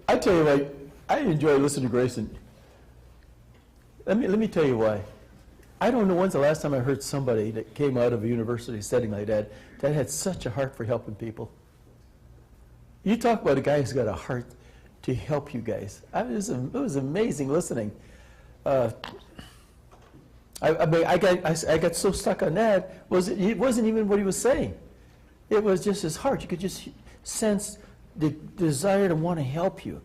I tell you what, I enjoy listening to Grayson. Let me tell you why. I don't know when's the last time I heard somebody that came out of a university setting like that that had such a heart for helping people. You talk about a guy who's got a heart to help you guys. It was amazing listening. I got so stuck on that. It wasn't even what he was saying. It was just his heart. You could just sense the desire to want to help you.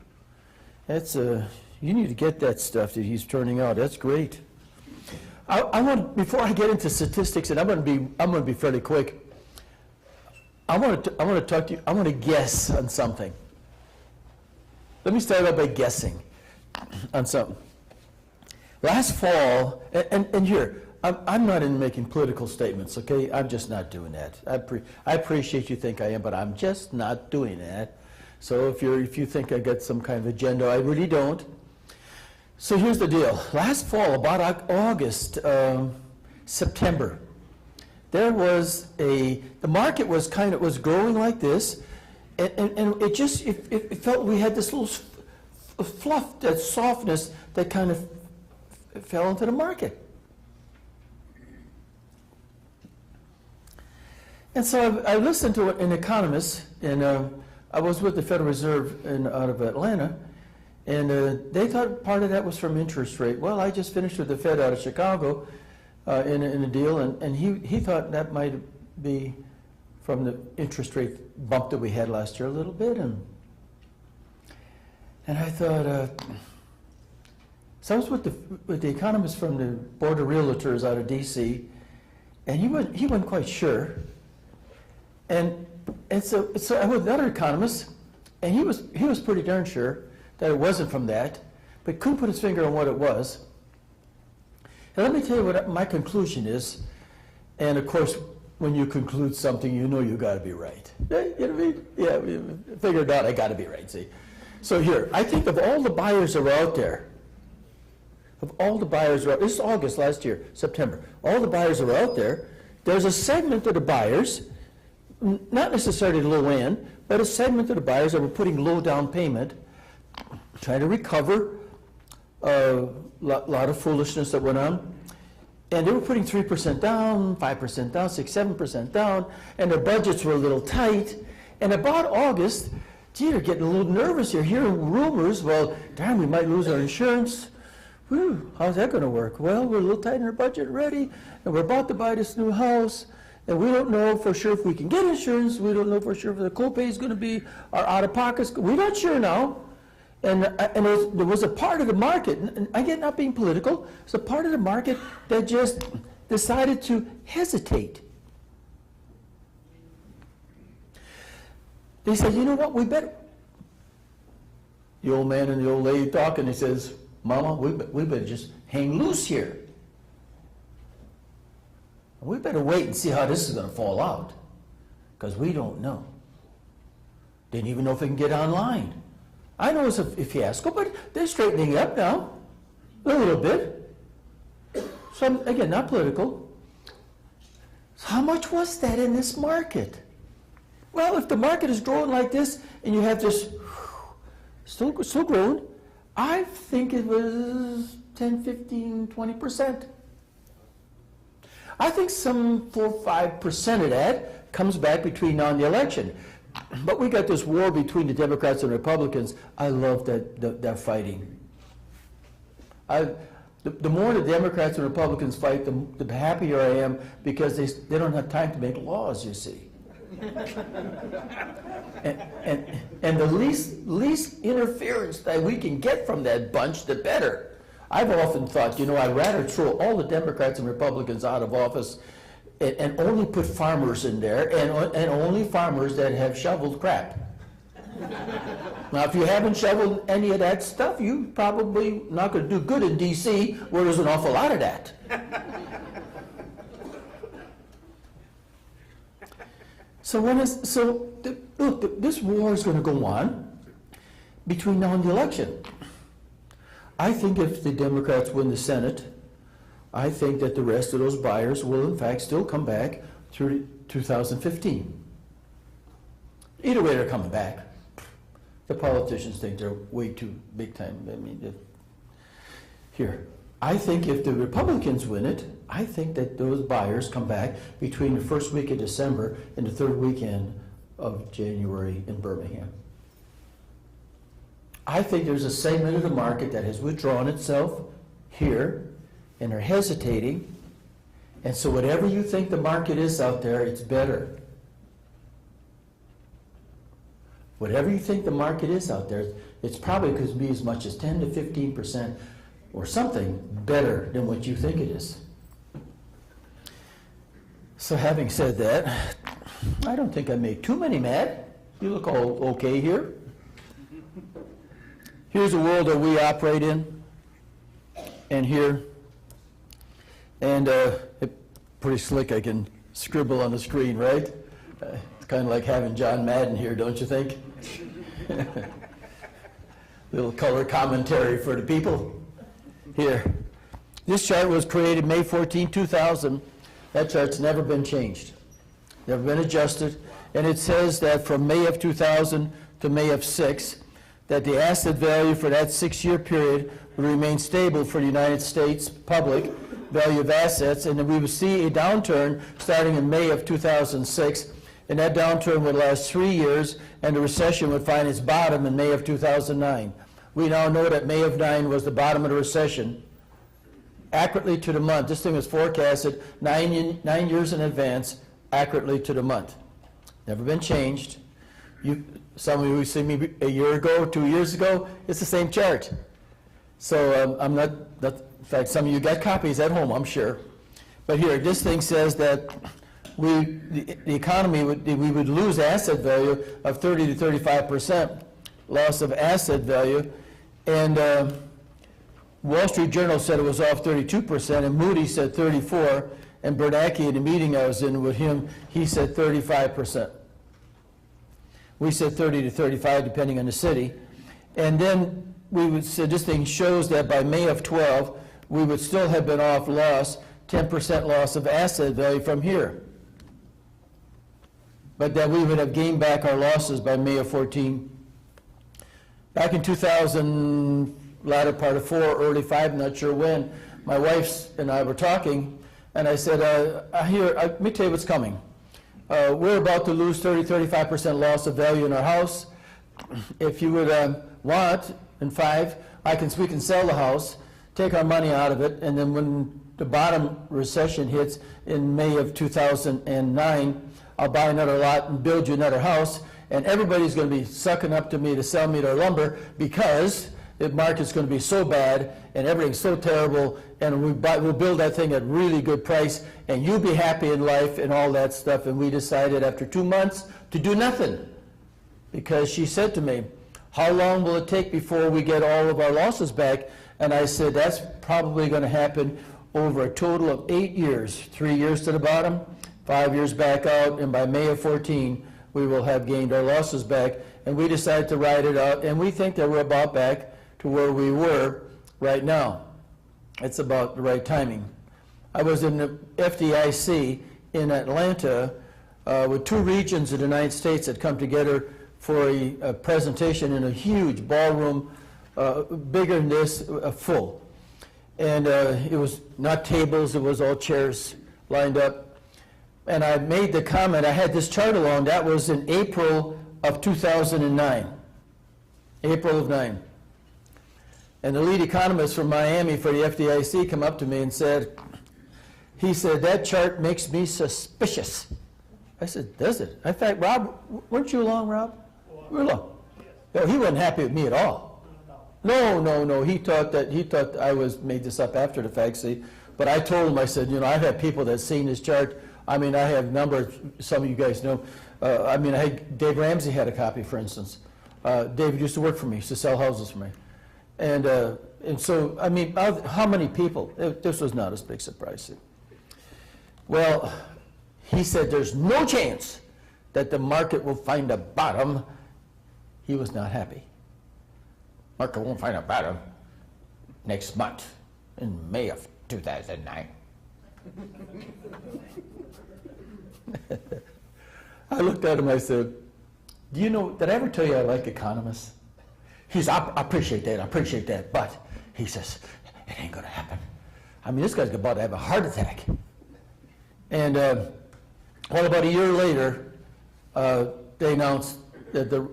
That's you need to get that stuff that he's turning out. That's great. I want, before I get into statistics, and I'm going to be fairly quick. I want to talk to you. I want to guess on something. Let me start out by guessing on something. Last fall, and here, I'm not in making political statements, okay? I'm just not doing that. I appreciate you think I am, but I'm just not doing that. So if you think I got some kind of agenda, I really don't. So here's the deal. Last fall, about August, September, there was the market was was growing like this, and it felt we had this little fluff, that softness that kind of fell into the market. And so I listened to an economist, and I was with the Federal Reserve out of Atlanta, and they thought part of that was from interest rate. Well, I just finished with the Fed out of Chicago in a deal, and he thought that might be from the interest rate bump that we had last year a little bit. And I thought, so I was with the economist from the Board of Realtors out of D.C., and he wasn't quite sure. And so I was with another economist, and he was pretty darn sure that it wasn't from that, but couldn't put his finger on what it was. And let me tell you what my conclusion is. And of course, when you conclude something, you know you got to be right. You know what I mean? Yeah, figured out I got to be right. See, so here, I think of all the buyers that were out there. This is August last year, September. All the buyers that were out there. There's a segment of the buyers, not necessarily low end, but a segment of the buyers that were putting low down payment, trying to recover a lot of foolishness that went on. And they were putting 3% down, 5% down, 6%, 7% down, and their budgets were a little tight. And about August, gee, they're getting a little nervous. You're hearing rumors, well, darn, we might lose our insurance. Whew, how's that going to work? Well, we're a little tight in our budget already, and we're about to buy this new house, and we don't know for sure if we can get insurance. We don't know for sure if the copay is going to be our out-of-pockets. We're not sure now. And there was a part of the market, and again, not being political, it's a part of the market that just decided to hesitate. They said, you know what, we better. The old man and the old lady talking, he says, Mama, we better just hang loose here. We better wait and see how this is going to fall out, because we don't know. Didn't even know if we can get online. I know it's a fiasco, but they're straightening up now, a little bit. So again, not political. So how much was that in this market? Well, if the market is growing like this, and you have this still growing, I think it was 10, 15, 20%. I think some 4 or 5% of that comes back between now and the election. But we got this war between the Democrats and Republicans. I love that fighting. The more the Democrats and Republicans fight, the happier I am, because they don't have time to make laws, you see. and the least interference that we can get from that bunch, the better. I've often thought, you know, I'd rather throw all the Democrats and Republicans out of office and only put farmers in there, and only farmers that have shoveled crap. Now, if you haven't shoveled any of that stuff, you're probably not going to do good in D.C., where there's an awful lot of that. Look, this war is going to go on between now and the election. I think if the Democrats win the Senate, I think that the rest of those buyers will, in fact, still come back through 2015. Either way, they're coming back. The politicians think they're way too big time. I mean, here, I think if the Republicans win it, I think that those buyers come back between the first week of December and the third weekend of January in Birmingham. I think there's a segment of the market that has withdrawn itself here, and they're hesitating. And so whatever you think the market is out there, it's better. Whatever you think the market is out there, it's probably going to be as much as 10 to 15% or something better than what you think it is. So having said that, I don't think I made too many mad. You look all okay here. Here's the world that we operate in, and here. And it's pretty slick. I can scribble on the screen, right? It's kind of like having John Madden here, don't you think? Little color commentary for the people. Here. This chart was created May 14, 2000. That chart's never been changed. Never been adjusted. And it says that from May of 2000 to May of 6, that the asset value for that 6-year period would remain stable for the United States public value of assets, and that we would see a downturn starting in May of 2006, and that downturn would last 3 years, and the recession would find its bottom in May of 2009. We now know that May of 9 was the bottom of the recession, accurately to the month. This thing was forecasted 9 years in advance, accurately to the month. Never been changed. Some of you see me a year ago, 2 years ago, it's the same chart. So I'm not, in fact, some of you got copies at home, I'm sure. But here, this thing says that the economy, we would lose asset value of 30 to 35% loss of asset value. And Wall Street Journal said it was off 32%, and Moody's said 34%, and Bernanke, in the meeting I was in with him, he said 35%. We said 30 to 35, depending on the city. And then we would say this thing shows that by May of 12, we would still have been off loss, 10% loss of asset value from here. But that we would have gained back our losses by May of 14. Back in 2000, latter part of 4, early 5, not sure when, my wife and I were talking, and I said, let me tell you what's coming. We're about to lose 30, 35% loss of value in our house. If you would want, in 5, we can sell the house, take our money out of it, and then when the bottom recession hits in May of 2009, I'll buy another lot and build you another house, and everybody's going to be sucking up to me to sell me their lumber because the market's going to be so bad and everything's so terrible, and we'll build that thing at really good price, and you'll be happy in life and all that stuff. And we decided after 2 months to do nothing, because she said to me, how long will it take before we get all of our losses back? And I said, that's probably going to happen over a total of 8 years, 3 years to the bottom, 5 years back out, and by May of 14, we will have gained our losses back. And we decided to ride it out, and we think that we're about back to where we were right now. It's about the right timing. I was in the FDIC in Atlanta with 2 regions of the United States that come together for a presentation in a huge ballroom, bigger than this, full. And it was not tables, it was all chairs lined up. And I made the comment, I had this chart along, that was in April of 2009. April of 9. And the lead economist from Miami for the FDIC come up to me and said, he said, that chart makes me suspicious. I said, does it? In fact, Rob, weren't you along, Rob? You were along. No, he wasn't happy with me at all. No. He thought I made this up after the fact, see. But I told him, I said, I've had people that seen this chart. I mean, I have numbers, some of you guys know. Dave Ramsey had a copy, for instance. David used to work for me, used to sell houses for me. And so, I mean, how many people? This was not a big surprise. Well, he said there's no chance that the market will find a bottom. He was not happy. Market won't find a bottom next month in May of 2009. I looked at him, I said, Do you know, did I ever tell you I like economists? I appreciate that, but he says, it ain't going to happen. I mean, this guy's about to have a heart attack. And well, about a year later, they announced that the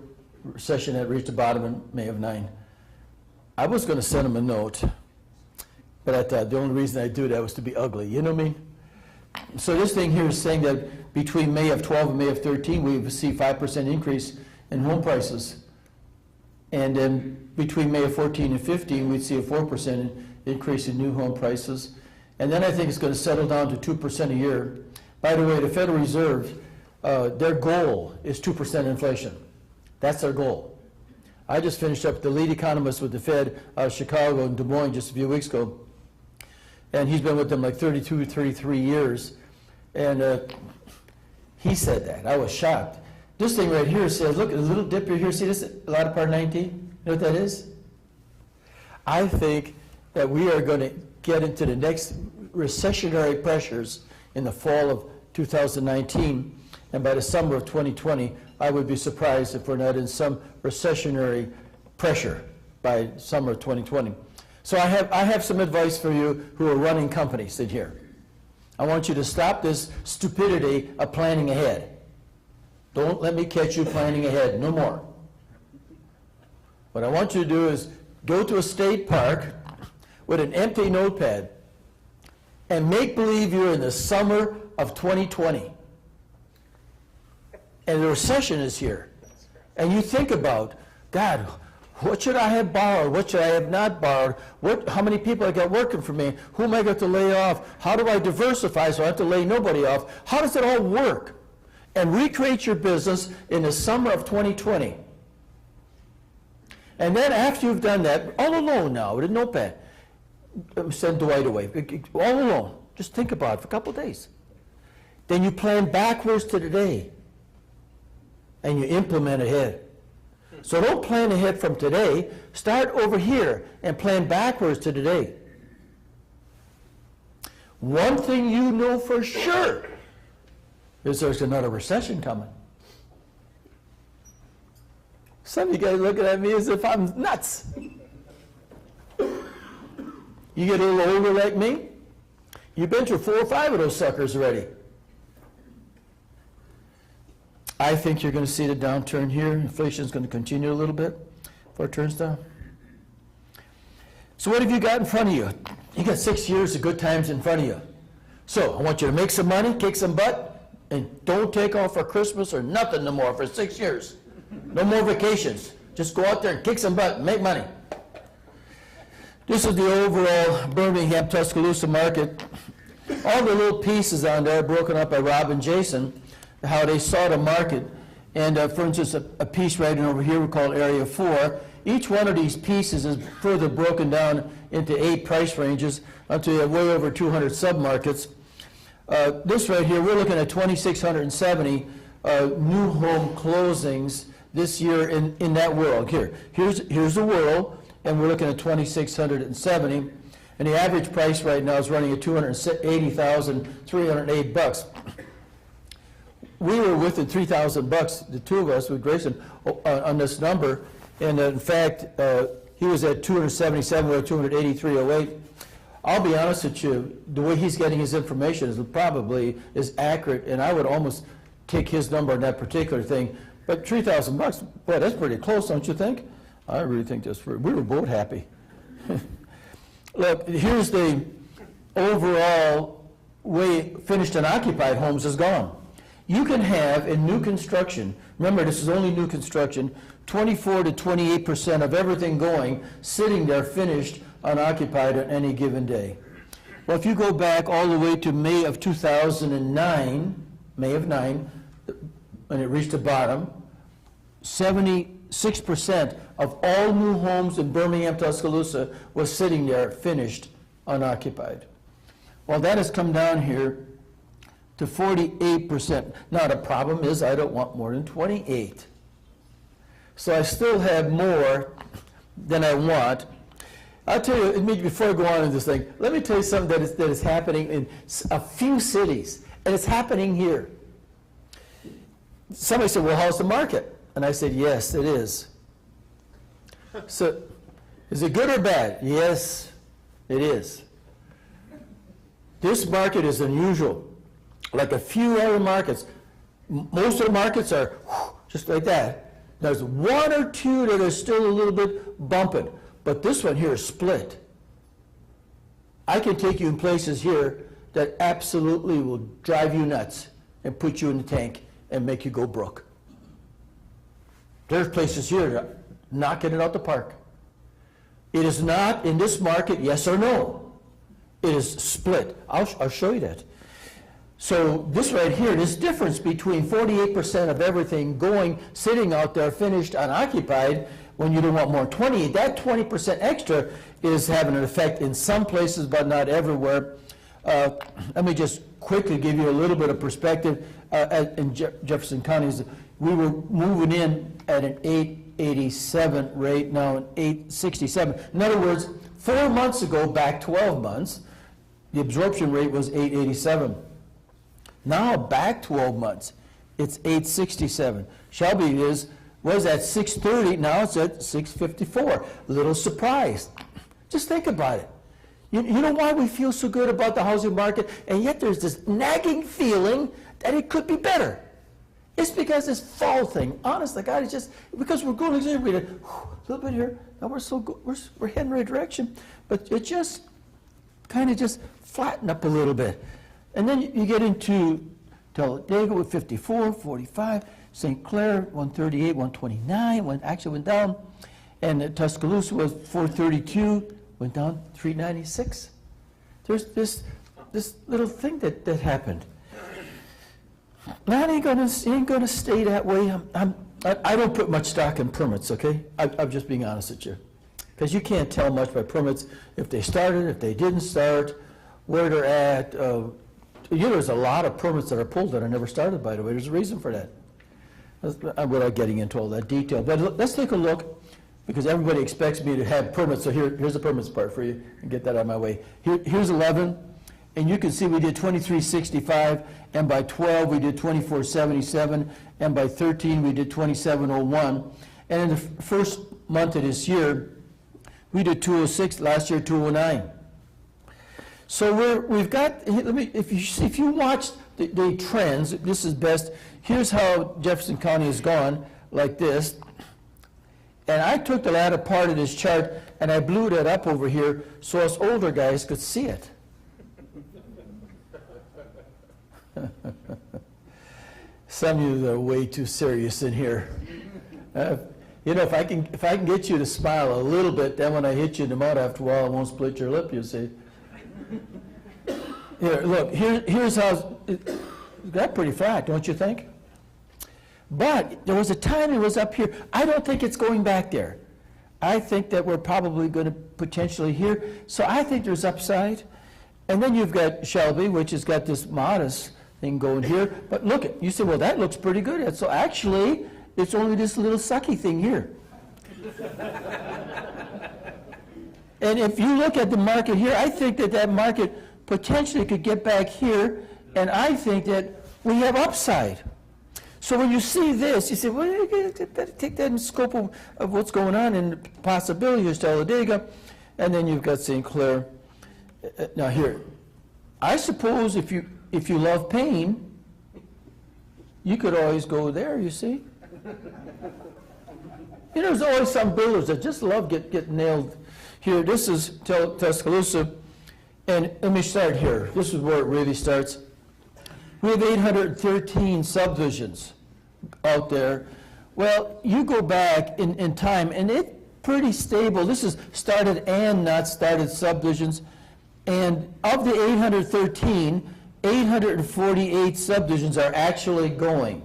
recession had reached the bottom in May of 9. I was going to send him a note, but I thought the only reason I'd do that was to be ugly. You know what I mean? So this thing here is saying that between May of 12 and May of 13, we would see 5% increase in home prices. And then between May of 14 and 15, we'd see a 4% increase in new home prices. And then I think it's going to settle down to 2% a year. By the way, the Federal Reserve, their goal is 2% inflation. That's their goal. I just finished up the lead economist with the Fed out of Chicago and Des Moines just a few weeks ago. And he's been with them like 32, 33 years. And he said that. I was shocked. This thing right here says, look, a little dip right here. See this, a lot of part 19? You know what that is? I think that we are going to get into the next recessionary pressures in the fall of 2019. And by the summer of 2020, I would be surprised if we're not in some recessionary pressure by summer of 2020. So I have some advice for you who are running companies in here. I want you to stop this stupidity of planning ahead. Don't let me catch you planning ahead, no more. What I want you to do is go to a state park with an empty notepad and make believe you're in the summer of 2020. And the recession is here. And you think about, God, what should I have borrowed? What should I have not borrowed? How many people I got working for me? Who am I going to lay off? How do I diversify so I have to lay nobody off? How does it all work? And recreate your business in the summer of 2020. And then after you've done that, all alone now with a notepad, send Dwight away, all alone. Just think about it for a couple of days. Then you plan backwards to today. And you implement ahead. So don't plan ahead from today. Start over here and plan backwards to today. One thing you know for sure is there's another recession coming. Some of you guys looking at me as if I'm nuts. You get a little older like me, you've been through 4 or 5 of those suckers already. I think you're going to see the downturn here. Inflation is going to continue a little bit before it turns down. So what have you got in front of you? You got 6 years of good times in front of you. So I want you to make some money, kick some butt, and don't take off for Christmas or nothing no more for 6 years. No more vacations. Just go out there and kick some butt and make money. This is the overall Birmingham, Tuscaloosa market. All the little pieces on there broken up by Rob and Jason, how they saw the market. And for instance, a piece right over here we call Area 4. Each one of these pieces is further broken down into 8 price ranges until you have way over 200 submarkets. This right here, we're looking at 2,670 new home closings this year in that world. Here's the world, and we're looking at 2,670. And the average price right now is running at $280,308. We were within $3,000, the two of us with Grayson, on this number. And in fact, he was at 277, we're at 283.08. I'll be honest with you, the way he's getting his information is probably accurate, and I would almost take his number on that particular thing. But $3,000, boy, that's pretty close, don't you think? I really think that's we were both happy. Look, here's the overall way finished and occupied homes is gone. You can have in new construction, remember this is only new construction, 24 to 28% of everything going, sitting there finished, unoccupied on any given day. Well, if you go back all the way to May of 2009, May of 9, when it reached the bottom, 76% of all new homes in Birmingham, Tuscaloosa was sitting there finished, unoccupied. Well, that has come down here to 48%. Now the problem is I don't want more than 28. So I still have more than I want. I'll tell you, before I go on in this thing, let me tell you something that is happening in a few cities, and it's happening here. Somebody said, well, how's the market? And I said, yes, it is. So, is it good or bad? Yes, it is. This market is unusual. Like a few other markets, most of the markets are just like that. There's one or two that are still a little bit bumping, but this one here is split. I can take you in places here that absolutely will drive you nuts and put you in the tank and make you go broke. There's places here that are knocking it out the park. It is not in this market, yes or no. It is split. I'll show you that. So this right here, this difference between 48% of everything going, sitting out there, finished, unoccupied, when you don't want more 20, that 20% extra is having an effect in some places, but not everywhere. Let me just quickly give you a little bit of perspective. In Jefferson County, we were moving in at an 887 rate, now an 867. In other words, 4 months ago, back 12 months, the absorption rate was 887. Now, back 12 months, it's 867. Shelby was at 630, now it's at 654. Little surprise. Just think about it. You know why we feel so good about the housing market, and yet there's this nagging feeling that it could be better. It's because this fall thing, honest to God, it's just because we're going a little bit here, now we're so good, we're heading the right direction, but it just kind of just flattened up a little bit. And then you get into Talladega with 54, 45, St. Clair 138, 129, actually went down, and Tuscaloosa was 432, went down 396. There's this little thing that happened. That ain't gonna stay that way. I don't put much stock in permits, okay? I'm just being honest with you, because you can't tell much by permits if they started, if they didn't start, where they're at. There's a lot of permits that are pulled that are never started, by the way. There's a reason for that. I'm without getting into all that detail, but let's take a look, because everybody expects me to have permits, so here's the permits part for you, and get that out of my way. Here's 11, and you can see we did 2365, and by 12 we did 2477, and by 13 we did 2701, and in the first month of this year, we did 206, last year 209. So we've got, if you watch the trends, this is best. Here's how Jefferson County has gone, like this. And I took the latter part of this chart and I blew that up over here so us older guys could see it. Some of you are way too serious in here. If I can get you to smile a little bit, then when I hit you in the mouth after a while, I won't split your lip, you see. Here, look, here's how, that's pretty flat, don't you think? But there was a time it was up here. I don't think it's going back there. I think that we're probably going to potentially here. So I think there's upside. And then you've got Shelby, which has got this modest thing going here. But look, you say, well, that looks pretty good. So actually, it's only this little sucky thing here. And if you look at the market here, I think that market potentially could get back here, and I think that we have upside. So when you see this, you say, well, you better take that in scope of what's going on and the possibility. Here's Talladega, and then you've got St. Clair. Now here, I suppose if you love pain, you could always go there, you see. There's always some builders that just love get nailed. Here, this is Tuscaloosa, and let me start here. This is where it really starts. We have 813 subdivisions out there. Well, you go back in time, and it's pretty stable. This is started and not started subdivisions. And of the 813, 848 subdivisions are actually going.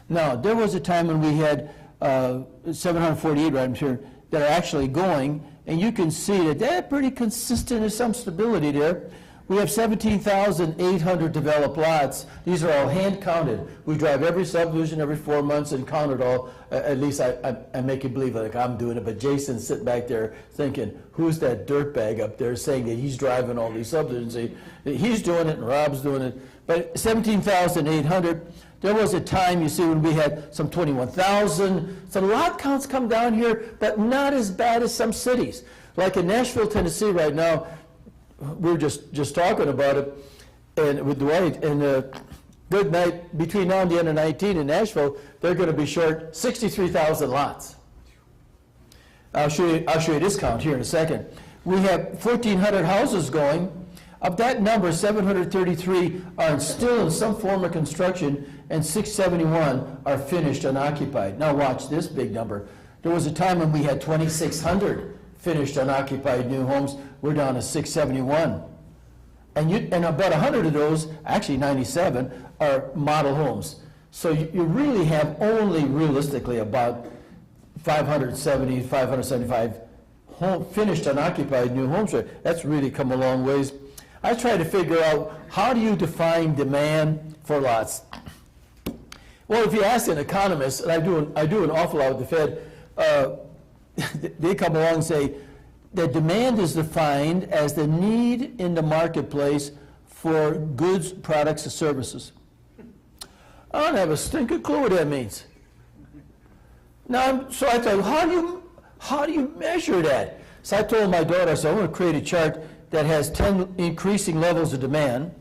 Now, there was a time when we had 748 right here that are actually going, and you can see that they're pretty consistent. There's some stability there. We have 17,800 developed lots. These are all hand counted. We drive every subdivision every 4 months and count it all. At least I make you believe like I'm doing it, but Jason's sitting back there thinking, who's that dirtbag up there saying that he's driving all these subdivisions? He's doing it and Rob's doing it. But 17,800. There was a time, you see, when we had some 21,000. So lot counts come down here, but not as bad as some cities. Like in Nashville, Tennessee right now, we were just talking about it, and with Dwight, and good night, between now and the end of 19 in Nashville, they're going to be short 63,000 lots. I'll show you this count here in a second. We have 1,400 houses going. Of that number, 733 are still in some form of construction, and 671 are finished and occupied. Now watch this big number. There was a time when we had 2,600 finished unoccupied new homes. We're down to 671. And about 100 of those, actually 97, are model homes. So you really have only realistically about 570, 575 finished unoccupied new homes. That's really come a long ways. I try to figure out, how do you define demand for lots? Well, if you ask an economist, and I do an awful lot with the Fed, they come along and say that demand is defined as the need in the marketplace for goods, products, and services. I don't have a stinking clue what that means. Now, so I thought, how do you measure that? So I told my daughter, I said, I want to create a chart that has 10 increasing levels of demand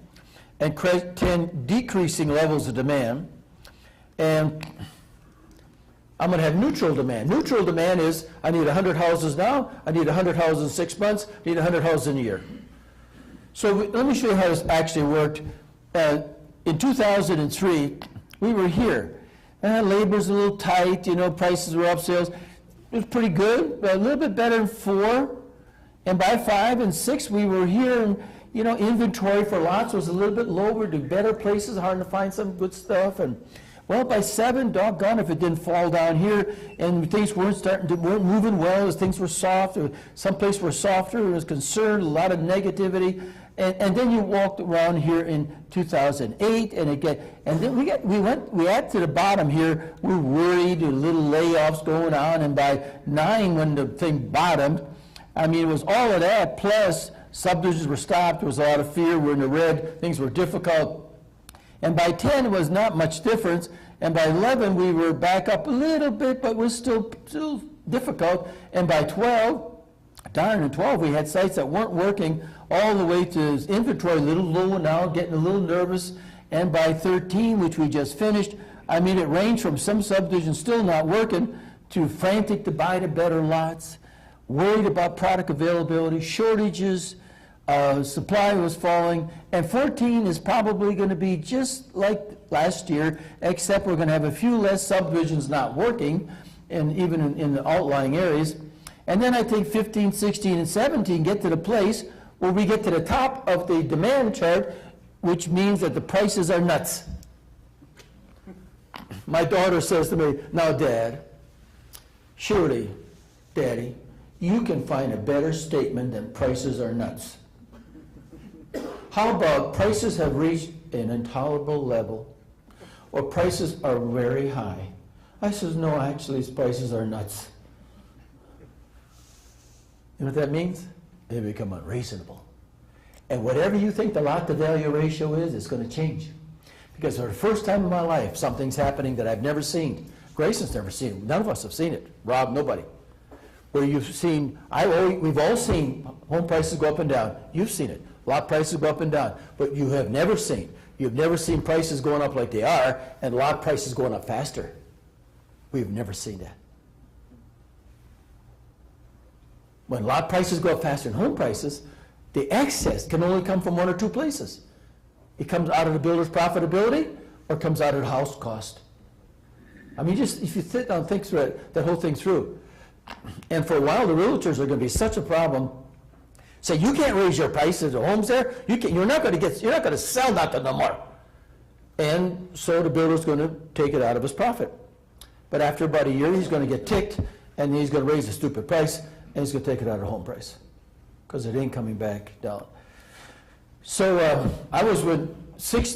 and 10 decreasing levels of demand, and I'm going to have neutral demand. Neutral demand is, I need 100 houses now, I need 100 houses in 6 months, I need 100 houses in a year. So let me show you how this actually worked. In 2003, we were here. Labor's a little tight, prices were up, sales. It was pretty good, but a little bit better in 4. And by 5 and 6, we were here, and inventory for lots was a little bit lower to better places, hard to find some good stuff. And well, by 7, doggone if it didn't fall down here, and things weren't moving well, as things were soft, or some places were softer, there was concern, a lot of negativity. And then you walked around here in 2008, and then we got to the bottom here. We were worried, a little layoffs going on, and by 9, when the thing bottomed, I mean, it was all of that, plus subdivisions were stopped, there was a lot of fear, we're in the red, things were difficult. And by 10, it was not much difference, and by 11, we were back up a little bit, but it was still difficult. And by 12, in 12, we had sites that weren't working all the way to inventory, a little low now, getting a little nervous. And by 13, which we just finished, I mean, it ranged from some subdivisions still not working to frantic to buy the better lots, worried about product availability, shortages, supply was falling, and 14 is probably going to be just like last year, except we're going to have a few less subdivisions not working, and even in the outlying areas. And then I think 15, 16, and 17 get to the place where we get to the top of the demand chart, which means that the prices are nuts. My daughter says to me, now Dad, surely, Daddy, you can find a better statement than prices are nuts. How about prices have reached an intolerable level, or prices are very high? I says, no, actually, prices are nuts. You know what that means? They become unreasonable. And whatever you think the lot to value ratio is, it's going to change. Because for the first time in my life, something's happening that I've never seen. Grayson's never seen it. None of us have seen it. Rob, nobody. Where you've seen, we've all seen home prices go up and down. You've seen it. Lot prices go up and down. But you've never seen prices going up like they are and lot prices going up faster. We've never seen that. When lot prices go up faster than home prices, the excess can only come from one or two places. It comes out of the builder's profitability or it comes out of the house cost. I mean, just if you sit down and think through it, that whole thing through. And for a while, the realtors are going to be such a problem. Say, you can't raise your prices of homes there. You're not going to sell nothing no more. And so the builder's going to take it out of his profit. But after about a year, he's going to get ticked, and he's going to raise the stupid price, and he's going to take it out of the home price because it ain't coming back down. So I was with 46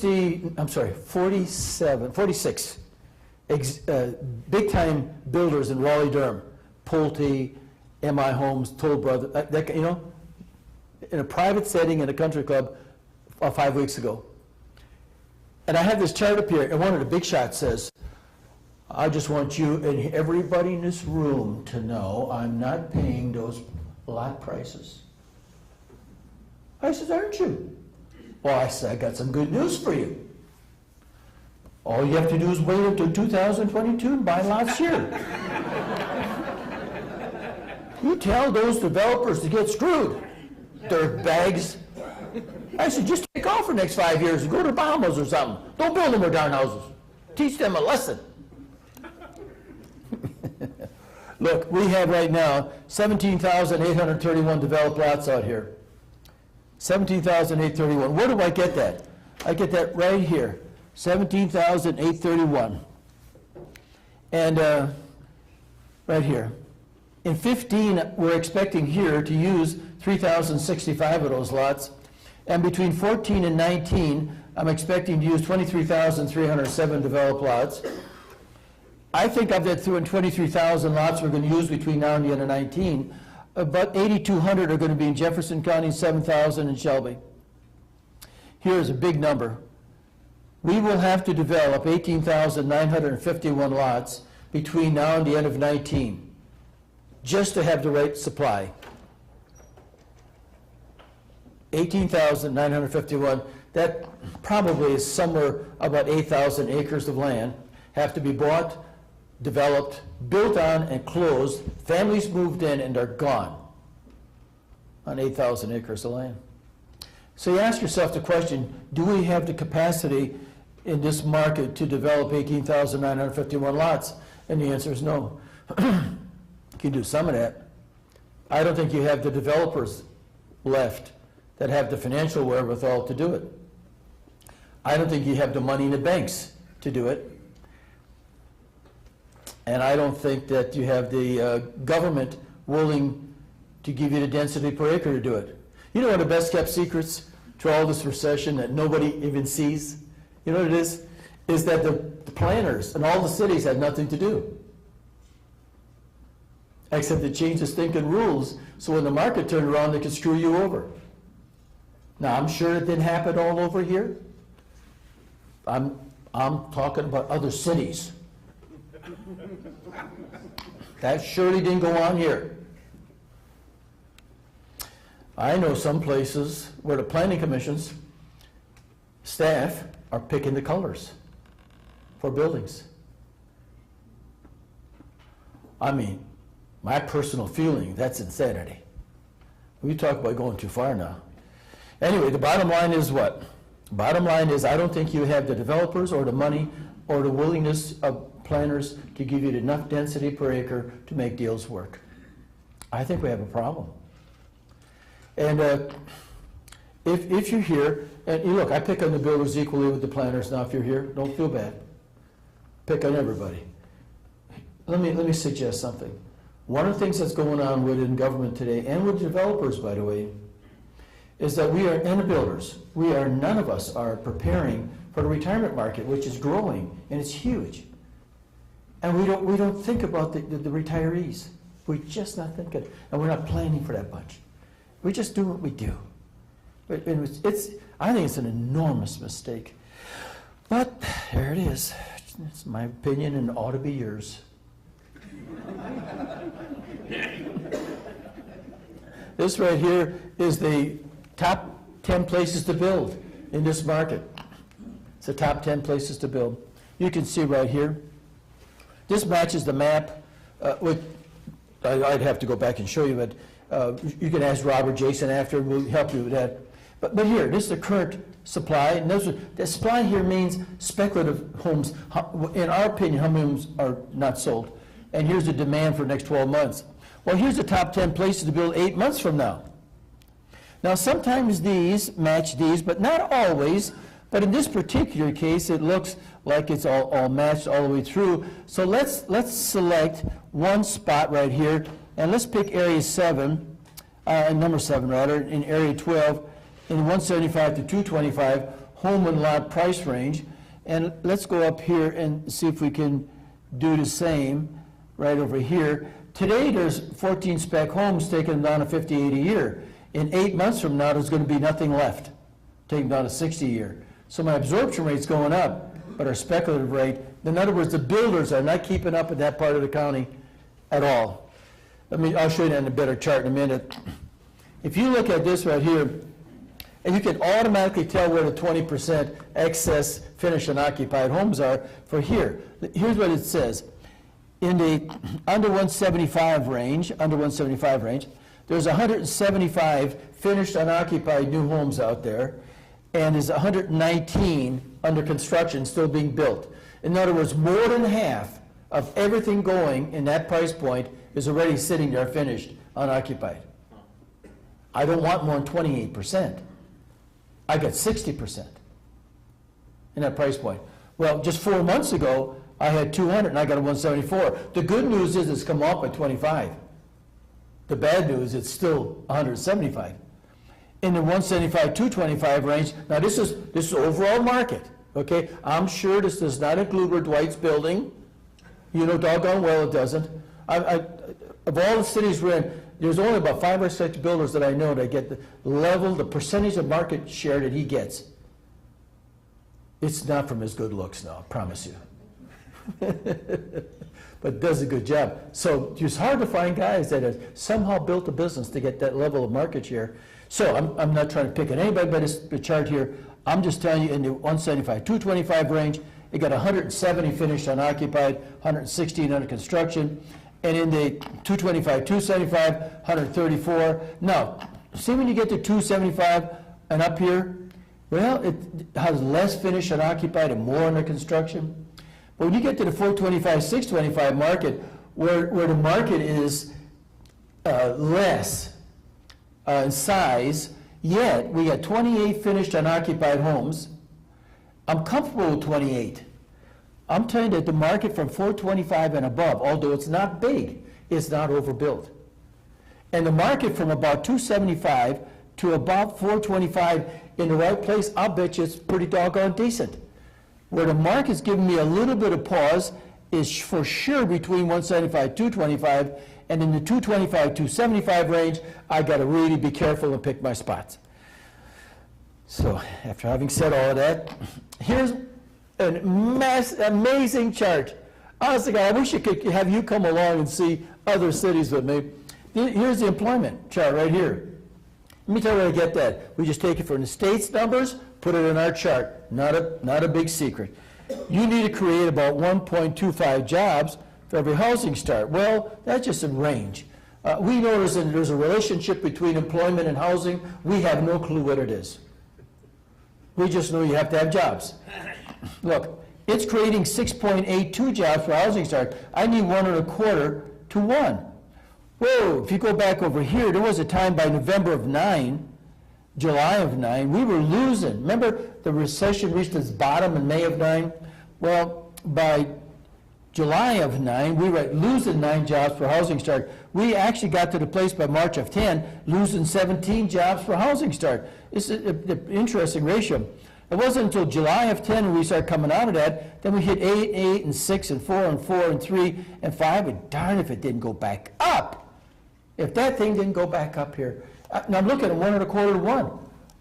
big-time builders in Raleigh-Durham, Pulte, M.I. Homes, Toll Brothers, you know, in a private setting in a country club 5 weeks ago. And I have this chart up here, and one of the big shots says, I just want you and everybody in this room to know I'm not paying those lot prices. I said, aren't you? Well, I said, I got some good news for you. All you have to do is wait until 2022 and buy lots here. You tell those developers to get screwed, dirt bags. I said, just take off for the next 5 years and go to the Bahamas or something. Don't build no more darn houses. Teach them a lesson. Look, we have right now 17,831 developed lots out here. 17,831. Where do I get that? I get that right here. 17,831. And right here. In 15, we're expecting here to use 3,065 of those lots. And between 14 and 19, I'm expecting to use 23,307 developed lots. I think of that 23,000 lots we're going to use between now and the end of 19. About 8,200 are going to be in Jefferson County, 7,000 in Shelby. Here's a big number. We will have to develop 18,951 lots between now and the end of 19, just to have the right supply. 18,951, that probably is somewhere about 8,000 acres of land, have to be bought, developed, built on, and closed. Families moved in and they're gone on 8,000 acres of land. So you ask yourself the question, do we have the capacity in this market to develop 18,951 lots? And the answer is no. You can do some of that. I don't think you have the developers left that have the financial wherewithal to do it. I don't think you have the money in the banks to do it. And I don't think that you have the government willing to give you the density per acre to do it. You know one of the best kept secrets to all this recession that nobody even sees? You know what it is? Is that the planners in all the cities had nothing to do, except to change the stinking rules so when the market turned around they could screw you over. Now I'm sure it didn't happen all over here. I'm talking about other cities. That surely didn't go on here. I know some places where the planning commissions staff are picking the colors for buildings. I mean, my personal feeling, that's insanity. We talk about going too far now. Anyway, the bottom line is what? Bottom line is I don't think you have the developers or the money or the willingness of planners to give you enough density per acre to make deals work. I think we have a problem. And if you're here, and you look, I pick on the builders equally with the planners now. If you're here, don't feel bad. Pick on everybody. Let me suggest something. One of the things that's going on within government today, and with developers, by the way, is that we are, and the builders, none of us are preparing for the retirement market, which is growing, and it's huge. And we don't think about the retirees. We're just not thinking, and we're not planning for that bunch. We just do what we do. I think it's an enormous mistake. But there it is. It's my opinion and it ought to be yours. This right here is the top 10 places to build in this market. It's the top 10 places to build. You can see right here. This matches the map. I'd have to go back and show you, but you can ask Rob or Jason after, and we'll help you with that. But here, this is the current supply, and the supply here means speculative homes. In our opinion, how many homes are not sold? And here's the demand for the next 12 months. Well, here's the top 10 places to build 8 months from now. Now, sometimes these match these, but not always. But in this particular case, it looks like it's all matched all the way through. So let's select one spot right here, and let's pick area 7, number 7 rather, in area 12. in the 175 to 225 home and lot price range. And let's go up here and see if we can do the same right over here. Today, there's 14 spec homes taking them down to 58 a year. In 8 months from now, there's going to be nothing left, taking them down to 60 a year. So my absorption rate's going up, but our speculative rate, in other words, the builders are not keeping up in that part of the county at all. I'll show you that in a better chart in a minute. If you look at this right here, and you can automatically tell where the 20% excess finished and occupied homes are for here. Here's what it says. In the under 175 range, there's 175 finished unoccupied new homes out there, and there's 119 under construction still being built. In other words, more than half of everything going in that price point is already sitting there finished, unoccupied. I don't want more than 28%. I got 60% in that price point. Well, just 4 months ago, I had 200 and I got a 174. The good news is it's come off by 25. The bad news, it's still 175. In the 175, 225 range, now this is overall market, okay? I'm sure this does not include where Dwight's building. You know doggone well it doesn't. Of all the cities we're in, there's only about 5 or 6 builders that I know that get the level, the percentage of market share that he gets. It's not from his good looks, no, I promise you. But does a good job. So it's hard to find guys that have somehow built a business to get that level of market share. So I'm not trying to pick on anybody by the chart here. I'm just telling you in the 175, 225 range, it got 170 finished unoccupied, 116 under construction. And in the 225, 275, 134. Now, see when you get to 275 and up here, well, it has less finished unoccupied and more under construction. But when you get to the 425, 625 market, where the market is less in size, yet we got 28 finished unoccupied homes. I'm comfortable with 28. I'm telling you that the market from 425 and above, although it's not big, is not overbuilt. And the market from about 275 to about 425 in the right place, I'll bet you it's pretty doggone decent. Where the market's giving me a little bit of pause is for sure between 175, 225, and in the 225, 275 range, I got to really be careful and pick my spots. So after having said all of that, here's an amazing chart. Honestly, God, I wish I could have you come along and see other cities with me. Here's the employment chart right here. Let me tell you where I get that. We just take it from the state's numbers, put it in our chart. Not a big secret. You need to create about 1.25 jobs for every housing start. Well, that's just a range. We know there's a relationship between employment and housing. We have no clue what it is. We just know you have to have jobs. Look, it's creating 6.82 jobs for housing start. I need 1.25 to 1. Whoa, if you go back over here, there was a time by November of 9, July of 9, we were losing. Remember the recession reached its bottom in May of 9? Well, by July of 9, we were losing 9 jobs for housing start. We actually got to the place by March of 10, losing 17 jobs for housing start. It's an interesting ratio. It wasn't until July of 10 when we started coming out of that, then we hit 8, 8, and 6, and 4, and 4, and 3, and 5, and darn if it didn't go back up. If that thing didn't go back up here. Now I'm looking at 1.25 to 1.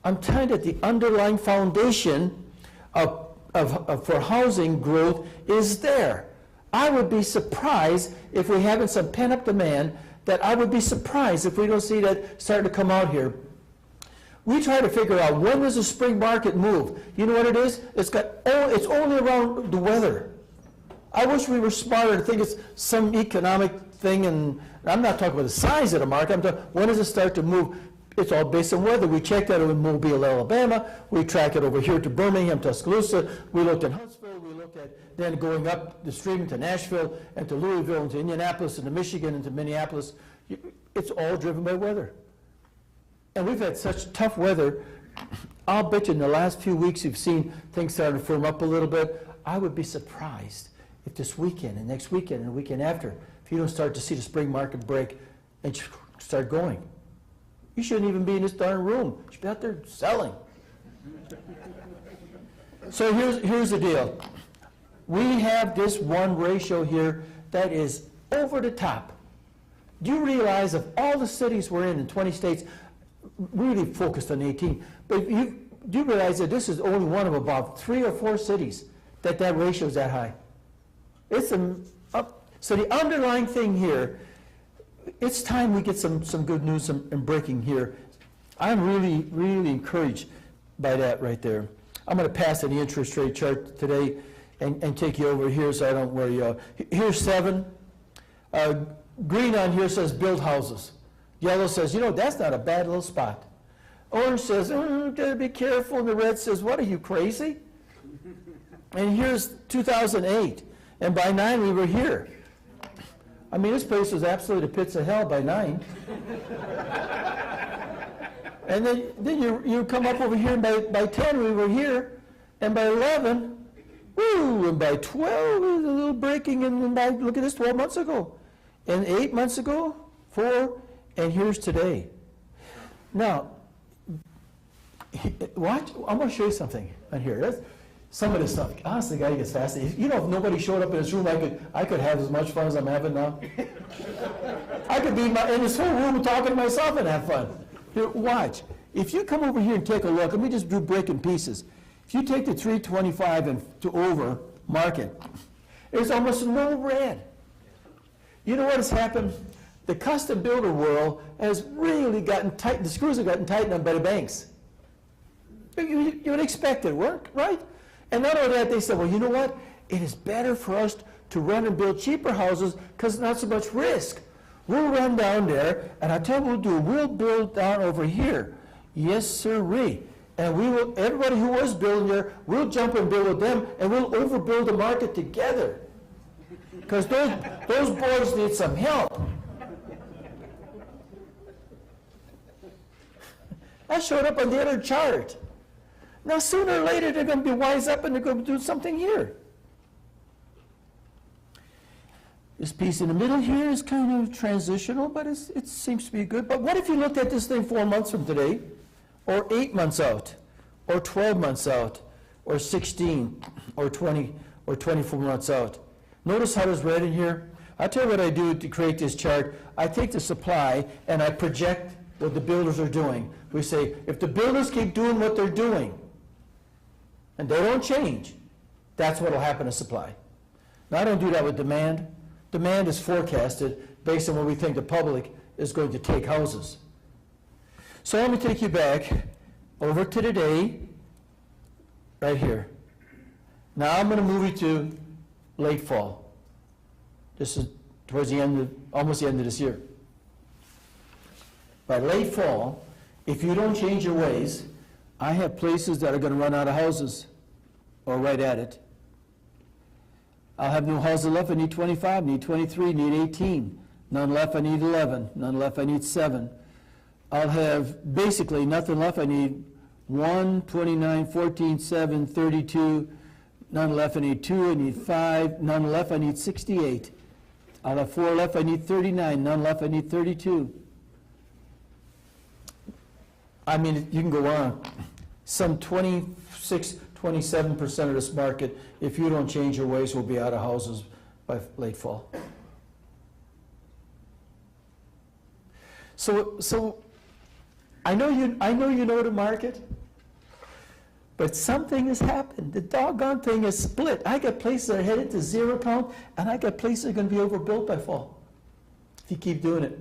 I'm telling you that the underlying foundation for housing growth is there. I would be surprised if we haven't some pent-up demand, that I would be surprised if we don't see that starting to come out here. We try to figure out when does the spring market move. You know what it is? It's only around the weather. I wish we were smarter to think it's some economic thing, and I'm not talking about the size of the market. I'm talking, when does it start to move? It's all based on weather. We checked that in Mobile, Alabama. We track it over here to Birmingham, Tuscaloosa. We looked at Huntsville. We looked at then going up the stream to Nashville and to Louisville and to Indianapolis and to Michigan and to Minneapolis. It's all driven by weather. And we've had such tough weather. I'll bet you in the last few weeks you've seen things starting to firm up a little bit. I would be surprised if this weekend and next weekend and the weekend after, if you don't start to see the spring market break and start going. You shouldn't even be in this darn room. You should be out there selling. So here's the deal. We have this one ratio here that is over the top. Do you realize of all the cities we're in 20 states, really focused on 18, but do you realize that this is only one of about 3 or 4 cities that ratio is that high? It's so the underlying thing here, it's time we get some good news and breaking here. I'm really, really encouraged by that right there. I'm going to pass on the interest rate chart today and take you over here so I don't worry you out. Here's 7. Green on here says build houses. Yellow says, you know, that's not a bad little spot. Orange says, gotta be careful. And the red says, what, are you crazy? And here's 2008. And by 9, we were here. I mean, this place was absolutely the pits of hell by 9. And then you come up over here, and by 10, we were here. And by 11, woo, and by 12, there was a little breaking. And by, look at this, 12 months ago. And 8 months ago, 4, and here's today. Now, watch, I'm going to show you something on here. That's, some of this stuff, honestly, the guy gets fascinated. You know, if nobody showed up in this room, I could have as much fun as I'm having now. I could be in this whole room talking to myself and have fun. Here, watch. If you come over here and take a look, let me just do breaking pieces. If you take the 325 and to over market, there's almost no red. You know what has happened? The custom builder world has really gotten tight. The screws have gotten tightened up by the banks. You would expect it, right? And not only that, they said, well, you know what? It is better for us to run and build cheaper houses because it's not so much risk. We'll run down there, and I'll tell you what we'll do. We'll build down over here. Yes, sirree. And we will, everybody who was building there, we'll jump and build with them, and we'll overbuild the market together. Because those boys need some help. That showed up on the other chart. Now, sooner or later, they're going to be wise up and they're going to do something here. This piece in the middle here is kind of transitional, but it seems to be good. But what if you looked at this thing 4 months from today, or 8 months out, or 12 months out, or 16, or 20, or 24 months out? Notice how there's red in here? I'll tell you what I do to create this chart. I take the supply and I project what the builders are doing. We say, if the builders keep doing what they're doing, and they don't change, that's what will happen to supply. Now, I don't do that with demand. Demand is forecasted based on what we think the public is going to take houses. So let me take you back over to today, right here. Now I'm going to move you to late fall. This is towards the end almost the end of this year. By late fall, if you don't change your ways, I have places that are going to run out of houses, or right at it. I'll have no houses left. I need 25, need 23, need 18. None left, I need 11. None left, I need 7. I'll have basically nothing left. I need 1, 29, 14, 7, 32. None left, I need 2. I need 5. None left, I need 68. I'll have 4 left, I need 39. None left, I need 32. I mean, you can go on. Some 26, 27% of this market, if you don't change your ways, will be out of houses by late fall. So I know you know the market, but something has happened. The doggone thing is split. I got places that are headed to 0 count, and I got places that are going to be overbuilt by fall if you keep doing it.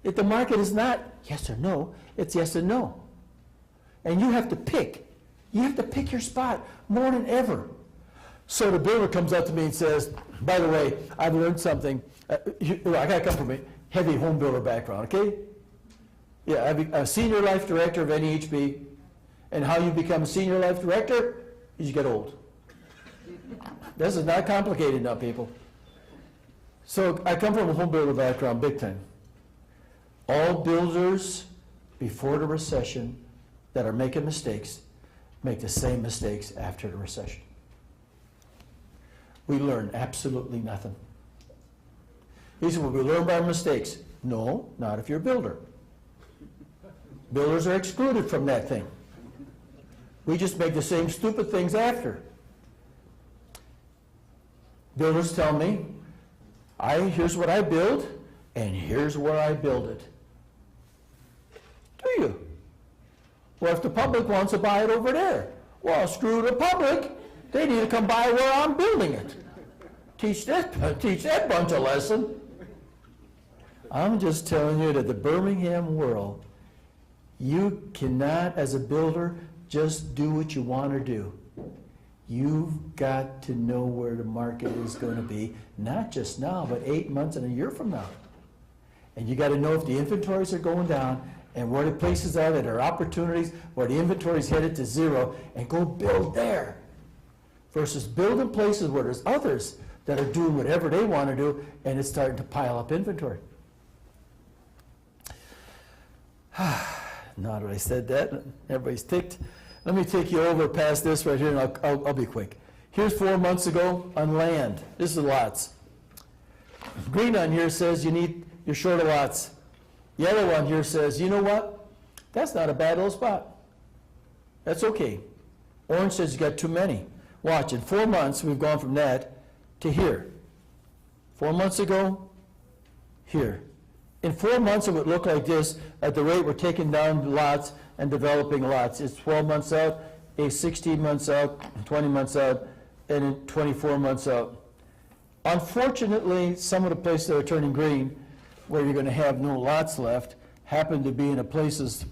If the market is not yes or no, it's yes and no. And you have to pick. You have to pick your spot more than ever. So the builder comes up to me and says, by the way, I've learned something. I got to come from a heavy home builder background, okay? Yeah, I'm a senior life director of NEHB. And how you become a senior life director is you get old. This is not complicated now, people. So I come from a home builder background, big time. All builders before the recession that are making mistakes make the same mistakes after the recession. We learn absolutely nothing. He said, well, we learn by our mistakes. No, not if you're a builder. Builders are excluded from that thing. We just make the same stupid things after. Builders tell me, here's what I build, and here's where I build it. Do you? Well, if the public wants to buy it over there, well, screw the public. They need to come by where I'm building it. Teach that bunch a lesson. I'm just telling you that the Birmingham world, you cannot, as a builder, just do what you want to do. You've got to know where the market is going to be, not just now, but 8 months and a year from now. And you got to know if the inventories are going down and where the places are that are opportunities, where the inventory is headed to zero, and go build there. Versus building places where there's others that are doing whatever they want to do, and it's starting to pile up inventory. Now that I said that, everybody's ticked. Let me take you over past this right here, and I'll be quick. Here's 4 months ago on land. This is lots. Green on here says you're short of lots. Yellow on here says, you know what? That's not a bad little spot. That's okay. Orange says you got too many. Watch, in 4 months, we've gone from that to here. 4 months ago, here. In 4 months, it would look like this at the rate we're taking down lots and developing lots. It's 12 months out, 16 months out, 20 months out, and then 24 months out. Unfortunately, some of the places that are turning green, where you're going to have no lots left, happen to be in the places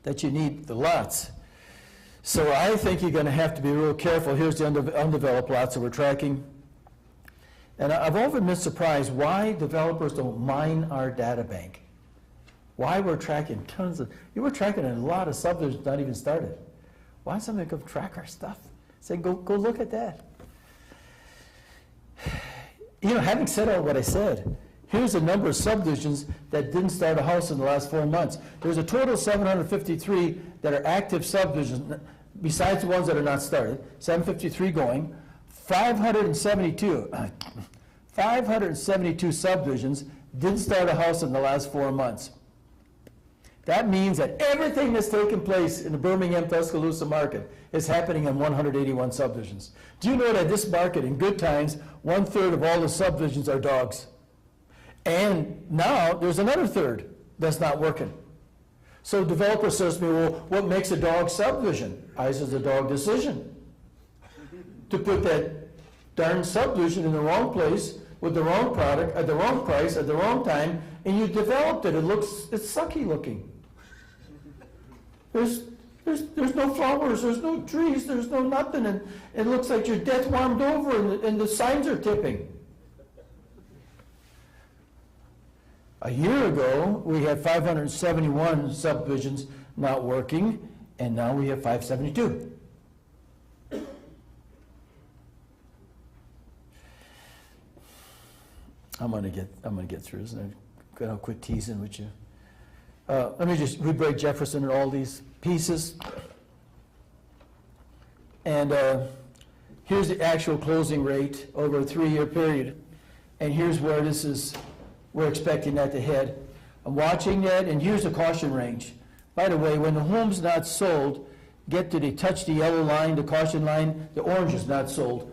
that you need the lots. So I think you're going to have to be real careful. Here's the undeveloped lots that we're tracking. And I've often been surprised why developers don't mine our data bank. Why we're tracking tons of, you were tracking a lot of subdivisions not even started. Why doesn't somebody go track our stuff? Say, go look at that. You know, having said all what I said, here's the number of subdivisions that didn't start a house in the last 4 months. There's a total of 753 that are active subdivisions, besides the ones that are not started, 753 going. 572 subdivisions didn't start a house in the last 4 months. That means that everything that's taken place in the Birmingham, Tuscaloosa market is happening in 181 subdivisions. Do you know that this market, in good times, 1/3 of all the subdivisions are dogs? And now there's another third that's not working. So developer says to me, well, what makes a dog subdivision? I says a dog decision. To put that darn subdivision in the wrong place with the wrong product at the wrong price at the wrong time, and you developed it. It's sucky looking. There's no flowers, there's no trees, there's no nothing, and it looks like your death warmed over and the signs are tipping. A year ago, we had 571 subdivisions not working, and now we have 572. I'm gonna get through this, and I'll quit teasing with you. Let me just break Jefferson into all these pieces. And here's the actual closing rate over a 3-year period. And here's where we're expecting that to head. I'm watching that, and here's the caution range. By the way, when the home's not sold, touch the yellow line, the caution line, the orange is not sold.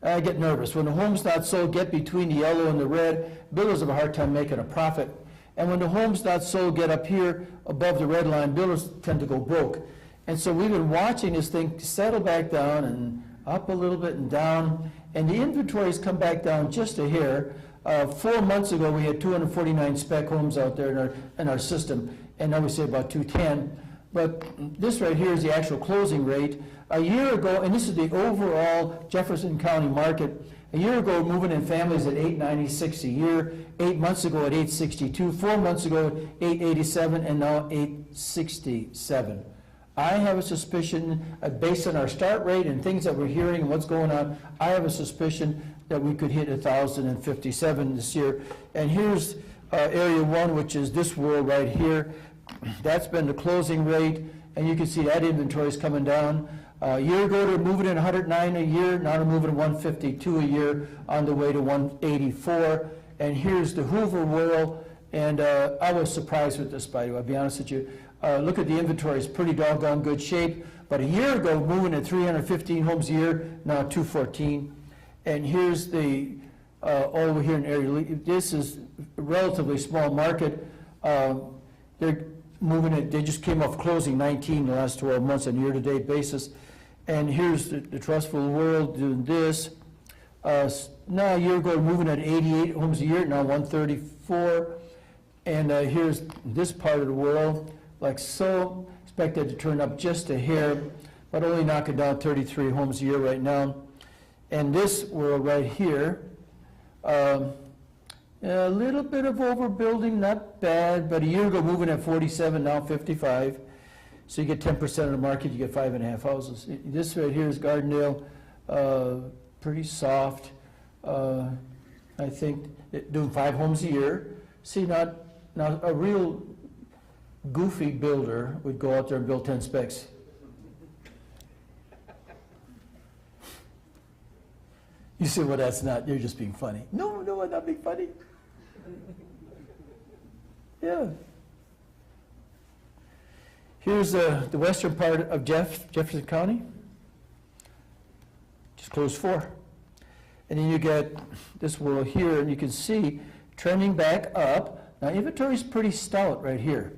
I get nervous. When the home's not sold, get between the yellow and the red. Builders have a hard time making a profit. And when the home's not sold, get up here above the red line. Builders tend to go broke. And so we've been watching this thing settle back down and up a little bit and down. And the inventories come back down just a hair. 4 months ago, we had 249 spec homes out there in our system. And now we say about 210. But this right here is the actual closing rate. A year ago, and this is the overall Jefferson County market, a year ago, moving in families at 896 a year, 8 months ago at 862, 4 months ago at 887, and now 867. I have a suspicion, based on our start rate and things that we're hearing and what's going on, I have a suspicion that we could hit 1,057 this year. And here's area 1, which is this world right here. That's been the closing rate, and you can see that inventory is coming down. A year ago, they're moving in 109 a year. Now they're moving 152 a year, on the way to 184. And here's the Hoover World, And I was surprised with this, by the way, I'll be honest with you. Look at the inventory, it's pretty doggone good shape. But a year ago, moving at 315 homes a year, now 214. And here's the, over here in area, this is a relatively small market. They're moving it, they just came off closing 19 in the last 12 months on a year-to-date basis. And here's the Trustful World doing this. Now a year ago, moving at 88 homes a year, now 134. And here's this part of the world, like so, expected to turn up just a hair, but only knocking down 33 homes a year right now. And this world right here, a little bit of overbuilding, not bad, but a year ago moving at 47, now 55. So you get 10% of the market, you get 5.5 houses. This right here is Gardendale, pretty soft. I think doing 5 homes a year. See, now a real goofy builder would go out there and build 10 specs. You say, well, that's not, you're just being funny. No, I'm not being funny. Yeah. Here's the western part of Jefferson County. Just closed 4. And then you get this world here, and you can see trending back up. Now, inventory is pretty stout right here.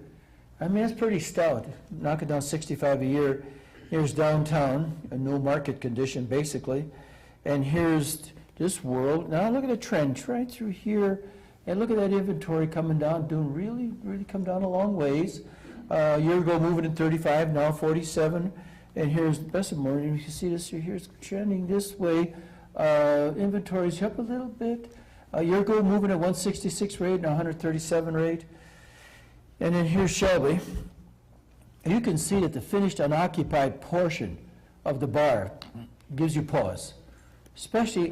I mean, it's pretty stout. Knocking down 65 a year. Here's downtown, a no market condition, basically. And here's this world. Now, look at the trend right through here. And look at that inventory coming down, doing really come down a long ways. A year ago, moving in 35, now 47. And here's Bessemer. You can see this here's trending this way. Inventory's up a little bit. A year ago, moving at 166 rate, now 137 rate. And then here's Shelby. You can see that the finished unoccupied portion of the bar gives you pause, especially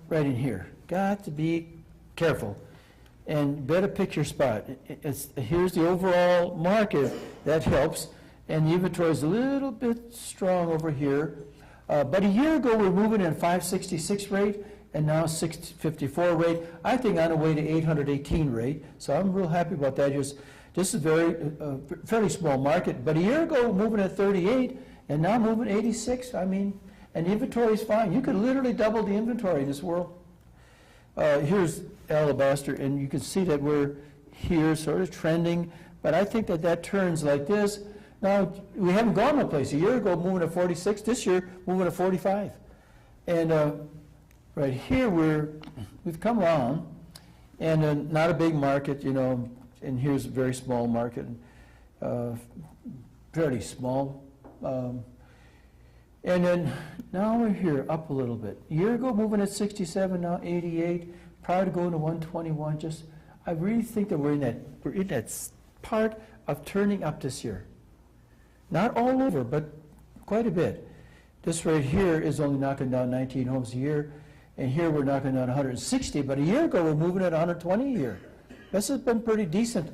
right in here. Got to be careful and better pick your spot. Here's the overall market, that helps, and the inventory is a little bit strong over here. But a year ago, we were moving at 566 rate, and now 654 rate. I think on the way to 818 rate, so I'm real happy about that. This is fairly small market, but a year ago, moving at 38, and now moving 86. I mean, and the inventory is fine. You could literally double the inventory in this world. Here's Alabaster, and you can see that we're here sort of trending, but I think that turns like this. Now, we haven't gone no place. A year ago, moving at 46. This year, moving at 45. And right here, we've come around, and not a big market, you know, and here's a very small market, fairly small. And then now we're here, up a little bit. A year ago, moving at 67, now 88. Prior to going to 121, I really think that we're in that part of turning up this year. Not all over, but quite a bit. This right here is only knocking down 19 homes a year, and here we're knocking down 160, but a year ago we're moving at 120 a year. This has been pretty decent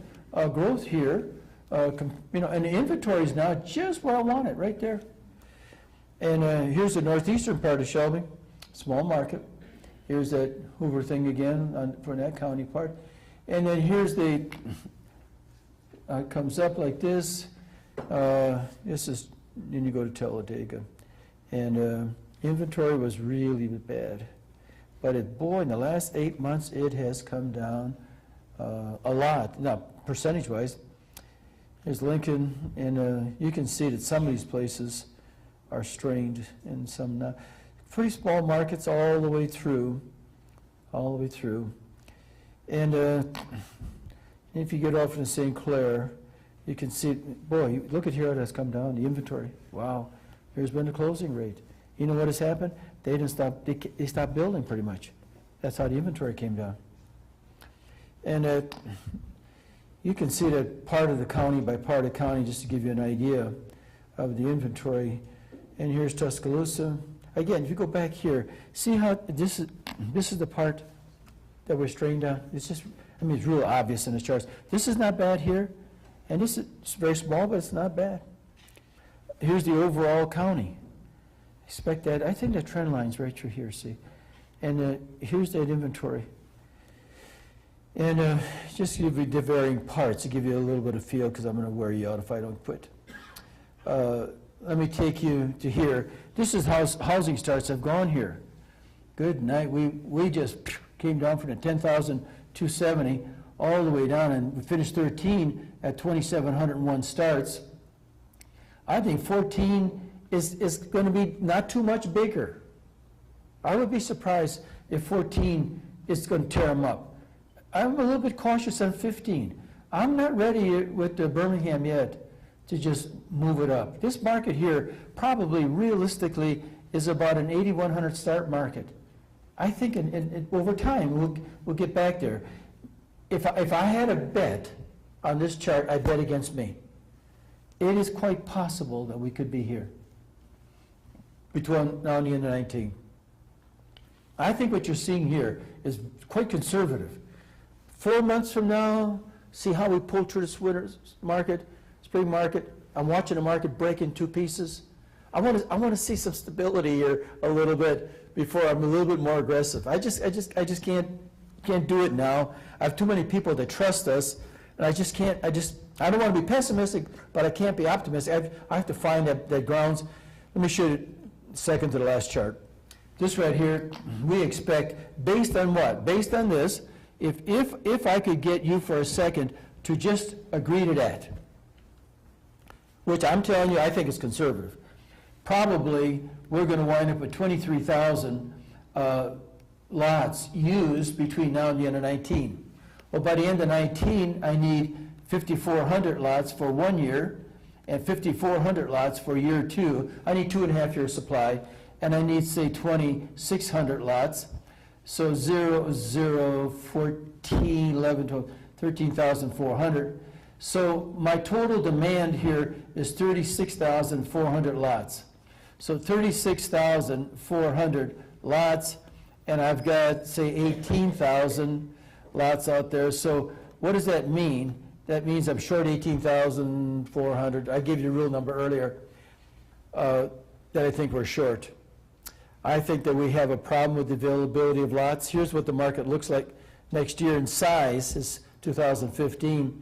growth here, you know, and the inventory is now just where I want it, right there. And here's the northeastern part of Shelby, small market. Here's that Hoover thing again for that county part. And then here's the, comes up like this. This is, then you go to Talladega. And inventory was really bad. But boy, in the last 8 months, it has come down a lot. Now, percentage-wise, here's Lincoln, and you can see that some of these places are strained and some not. Pretty small markets all the way through, And if you get off in St. Clair, you can see, boy, look at here how that's come down, the inventory. Wow, here's been the closing rate. You know what has happened? They didn't stop, they stopped building pretty much. That's how the inventory came down. And you can see that part of the county by part of the county, just to give you an idea of the inventory. And here's Tuscaloosa. Again, if you go back here, see how this is the part that we're strained down. It's just, I mean, it's real obvious in the charts. This is not bad here, and this is very small, but it's not bad. Here's the overall county. Expect that. I think the trend line's right through here, see? And here's that inventory. And just to give you the varying parts, to give you a little bit of feel, because I'm going to wear you out if I don't quit. Let me take you to here. This is how housing starts have gone here. Good night. We just came down from the 10,270 all the way down, and we finished 13 at 2,701 starts. I think 14 is going to be not too much bigger. I would be surprised if 14 is going to tear them up. I'm a little bit cautious on 15. I'm not ready with the Birmingham yet to just move it up. This market here probably realistically is about an 8,100 start market. I think over time we'll get back there. If I had a bet on this chart, I'd bet against me. It is quite possible that we could be here between now and the end of 19. I think what you're seeing here is quite conservative. 4 months from now, see how we pull through this winter's market, spring market. I'm watching the market break in two pieces. I want to see some stability here a little bit before I'm a little bit more aggressive. I just can't do it now. I have too many people that trust us, and I just can't. I don't want to be pessimistic, but I can't be optimistic. I have to find that grounds. Let me show you second to the last chart. This right here, we expect, based on what? Based on this, if I could get you for a second to just agree to that, which I'm telling you I think is conservative, probably we're going to wind up with 23,000 lots used between now and the end of 19. Well, by the end of 19, I need 5,400 lots for 1 year and 5,400 lots for year 2. I need 2.5 years supply, and I need, say, 2,600 lots. So 0, 0, 14, 11, 12, 13,400. So my total demand here is 36,400 lots. So 36,400 lots, and I've got, say, 18,000 lots out there. So what does that mean? That means I'm short 18,400. I gave you a real number earlier that I think we're short. I think that we have a problem with the availability of lots. Here's what the market looks like next year in size, is 2015.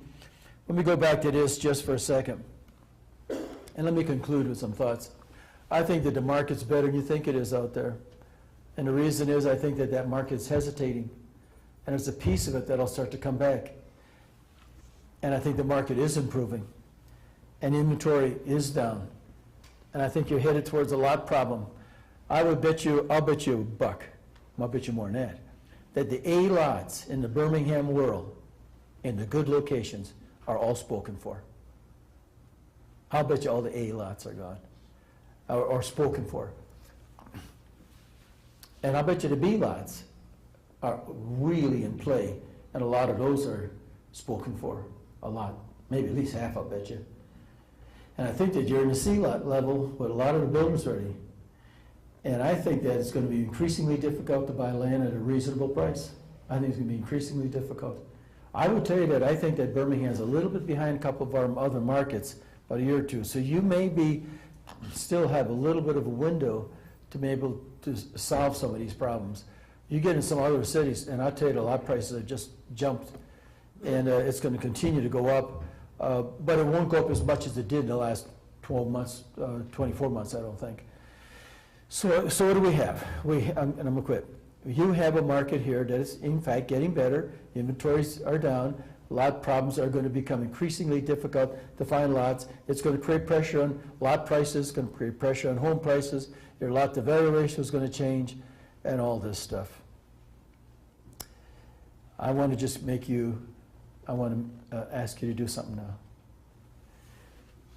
Let me go back to this just for a second. And let me conclude with some thoughts. I think that the market's better than you think it is out there. And the reason is I think that that market's hesitating. And there's a piece of it that'll start to come back. And I think the market is improving. And inventory is down. And I think you're headed towards a lot problem. I'll bet you a buck, I'll bet you more than that the A lots in the Birmingham world, in the good locations, are all spoken for. I'll bet you all the A lots are gone, or spoken for. And I'll bet you the B lots are really in play, and a lot of those are spoken for, a lot, maybe at least half, I'll bet you. And I think that you're in the C lot level with a lot of the builders already. And I think that it's going to be increasingly difficult to buy land at a reasonable price. I think it's going to be increasingly difficult. I would tell you that I think that Birmingham's a little bit behind a couple of our other markets, about a year or two. So you may still have a little bit of a window to be able to solve some of these problems. You get in some other cities, and I'll tell you the lot prices have just jumped. And it's going to continue to go up. But it won't go up as much as it did in the last 12 months, 24 months, I don't think. So what do we have? And I'm going to quit. You have a market here that is, in fact, getting better. Inventories are down. Lot problems are going to become increasingly difficult to find lots. It's going to create pressure on lot prices, going to create pressure on home prices. Your lot to value ratio is going to change, and all this stuff. I want to just ask you to do something now.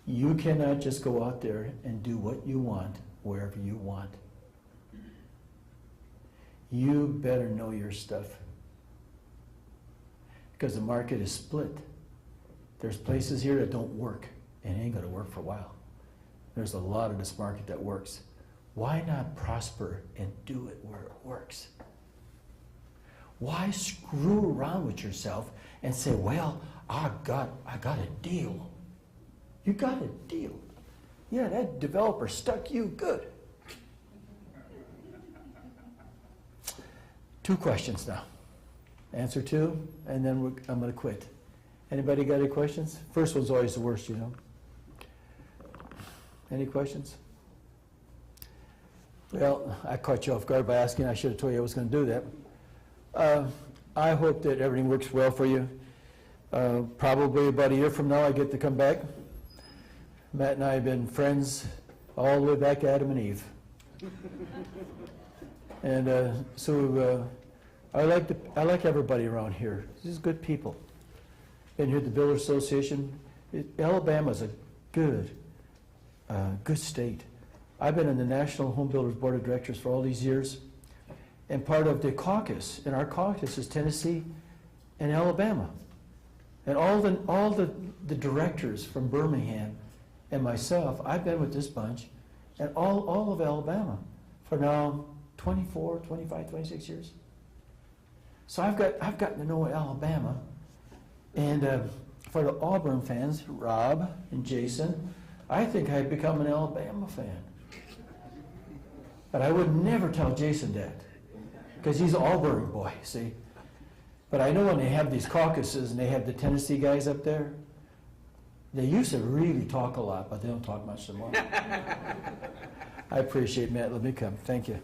You cannot just go out there and do what you want wherever you want. You better know your stuff, because the market is split. There's places here that don't work, and it ain't going to work for a while. There's a lot of this market that works. Why not prosper and do it where it works? Why screw around with yourself and say, well, I got a deal. You got a deal. Yeah, that developer stuck you good. 2 questions now. answer 2, and then I'm going to quit. Anybody got any questions? First one's always the worst, you know. Any questions? Well, I caught you off guard by asking. I should have told you I was going to do that. I hope that everything works well for you. Probably about a year from now, I get to come back. Matt and I have been friends all the way back to Adam and Eve. And so I like everybody around here. These are good people. Been here at the Builder Association. Alabama's a good state. I've been in the National Home Builders Board of Directors for all these years, and part of the caucus. And our caucus is Tennessee and Alabama. And all the directors from Birmingham and myself, I've been with this bunch, and all of Alabama for now 24, 25, 26 years. So I've gotten to know Alabama. And for the Auburn fans, Rob and Jason, I think I've become an Alabama fan. But I would never tell Jason that, because he's an Auburn boy, see. But I know when they have these caucuses and they have the Tennessee guys up there, they used to really talk a lot, but they don't talk much anymore. I appreciate Matt. Let me come. Thank you.